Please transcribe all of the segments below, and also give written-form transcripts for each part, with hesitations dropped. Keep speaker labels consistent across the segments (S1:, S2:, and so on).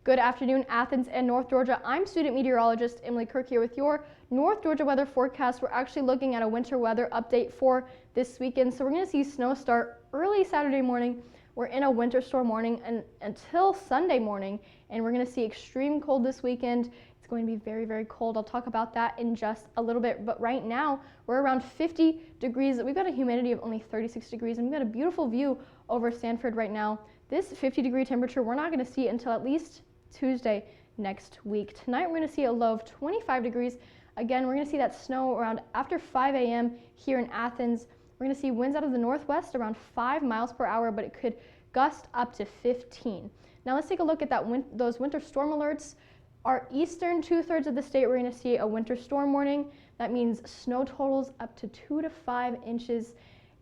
S1: Good afternoon, Athens and North Georgia. I'm student meteorologist Emily Kirk here with your North Georgia weather forecast. We're actually looking at a winter weather update for this weekend. So we're going to see snow start early Saturday morning. We're in a winter storm warning until Sunday morning, and we're going to see extreme cold this weekend. It's going to be very, very cold. I'll talk about that in just a little bit, but right now we're around 50 degrees. We've got a humidity of only 36 degrees, and we've got a beautiful view over Sanford right now. This 50-degree temperature we're not going to see until at least Tuesday next week. Tonight we're going to see a low of 25 degrees. Again, we're going to see that snow around after 5 a.m. here in Athens. We're going to see winds out of the northwest around 5 miles per hour, but it could gust up to 15. Now let's take a look at those winter storm alerts. Our eastern 2/3 of the state, we're going to see a winter storm warning. That means snow totals up to 2 to 5 inches.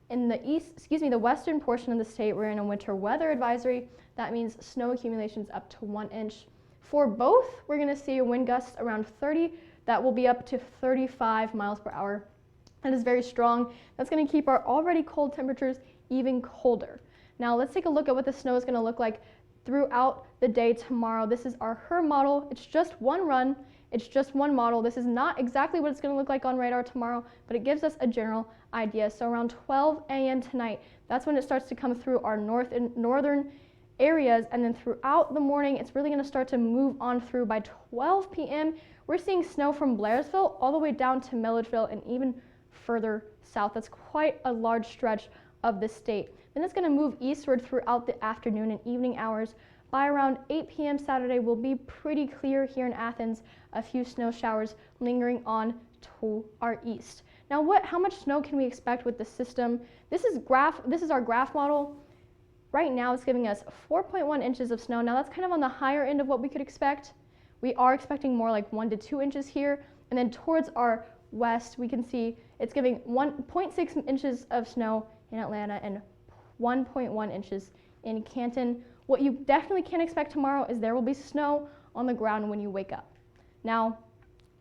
S1: In the the western portion of the state, we're in a winter weather advisory. That means snow accumulations up to 1 inch. For both, we're going to see a wind gust around 30. That will be up to 35 miles per hour. That is very strong. That's going to keep our already cold temperatures even colder. Now let's take a look at what the snow is going to look like throughout the day tomorrow. This is our HER model. It's just one run. It's just one model. This is not exactly what it's going to look like on radar tomorrow, but it gives us a general idea. So around 12 a.m. tonight, that's when it starts to come through our northern areas, and then throughout the morning, it's really going to start to move on through. By 12 p.m., we're seeing snow from Blairsville all the way down to Milledgeville and even further south. That's quite a large stretch of the state. Then it's going to move eastward throughout the afternoon and evening hours. By around 8 p.m. Saturday, we'll be pretty clear here in Athens. A few snow showers lingering on to our east. Now, how much snow can we expect with the system? This is our graph model. Right now, it's giving us 4.1 inches of snow. Now, that's kind of on the higher end of what we could expect. We are expecting more like 1 to 2 inches here. And then towards our west, we can see it's giving 1.6 inches of snow in Atlanta and 1.1 inches in Canton. What you definitely can expect tomorrow is there will be snow on the ground when you wake up. Now,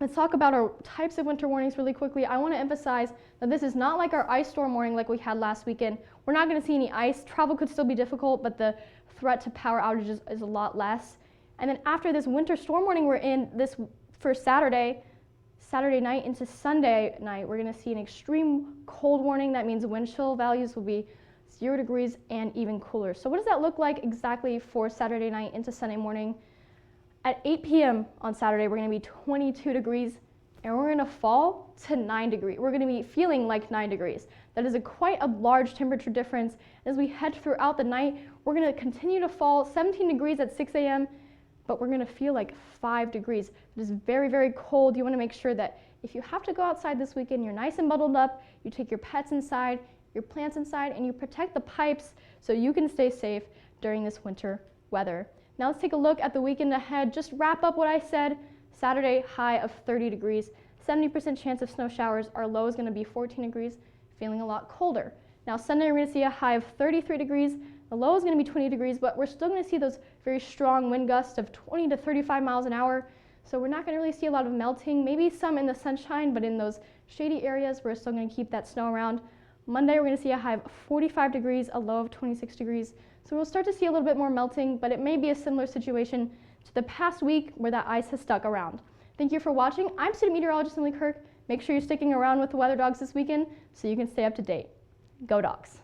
S1: let's talk about our types of winter warnings really quickly. I want to emphasize that this is not like our ice storm warning like we had last weekend. We're not going to see any ice. Travel could still be difficult, but the threat to power outages is a lot less. And then after this winter storm warning we're in for Saturday night into Sunday night, we're going to see an extreme cold warning. That means wind chill values will be 0 degrees and even cooler. So what does that look like exactly for Saturday night into Sunday morning? At 8 p.m. on Saturday, we're going to be 22 degrees, and we're going to fall to 9 degrees. We're going to be feeling like 9 degrees. That is quite a large temperature difference. As we head throughout the night, we're going to continue to fall 17 degrees at 6 a.m., but we're going to feel like 5 degrees. It is very, very cold. You want to make sure that if you have to go outside this weekend, you're nice and bundled up, you take your pets inside, your plants inside, and you protect the pipes so you can stay safe during this winter weather. Now let's take a look at the weekend ahead. Just wrap up what I said. Saturday, high of 30 degrees, 70% chance of snow showers. Our low is going to be 14 degrees, feeling a lot colder. Now Sunday, we're going to see a high of 33 degrees. The low is going to be 20 degrees, but we're still going to see those very strong wind gusts of 20 to 35 miles an hour. So we're not going to really see a lot of melting, maybe some in the sunshine, but in those shady areas, we're still going to keep that snow around. Monday, we're going to see a high of 45 degrees, a low of 26 degrees. So we'll start to see a little bit more melting, but it may be a similar situation to the past week where that ice has stuck around. Thank you for watching. I'm student meteorologist Emily Kirk. Make sure you're sticking around with the Weather Dogs this weekend so you can stay up to date. Go Dogs!